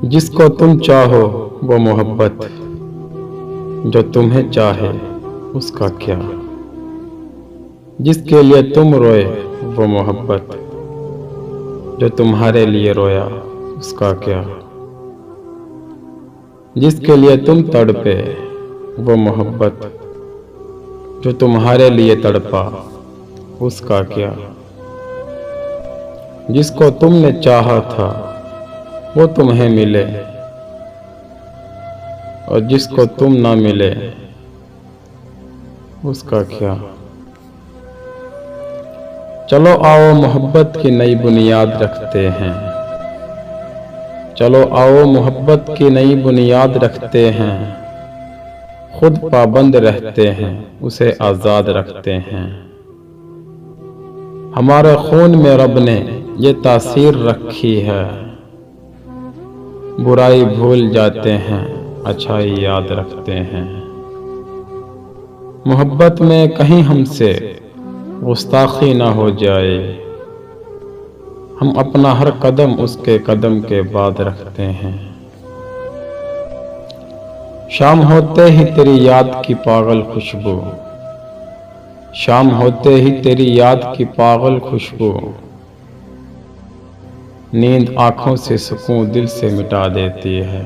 जिसको तुम चाहो वो मोहब्बत, जो तुम्हें चाहे उसका क्या। जिसके लिए तुम रोए वो मोहब्बत, जो तुम्हारे लिए रोया उसका क्या। जिसके लिए तुम तड़पे वो मोहब्बत, जो तुम्हारे लिए तड़पा उसका क्या। जिसको तुमने चाहा था वो तुम्हें मिले, और जिसको तुम ना मिले उसका क्या। चलो आओ मोहब्बत की नई बुनियाद रखते हैं। चलो आओ मोहब्बत की नई बुनियाद रखते हैं। खुद पाबंद रहते हैं उसे आज़ाद रखते हैं। हमारे खून में रब ने ये तासीर रखी है, बुराई भूल जाते हैं अच्छाई याद रखते हैं। मोहब्बत में कहीं हमसे गुस्ताखी ना हो जाए, हम अपना हर कदम उसके कदम के बाद रखते हैं। शाम होते ही तेरी याद की पागल खुशबू, शाम होते ही तेरी याद की पागल खुशबू, नींद आंखों से सुकून दिल से मिटा देती है।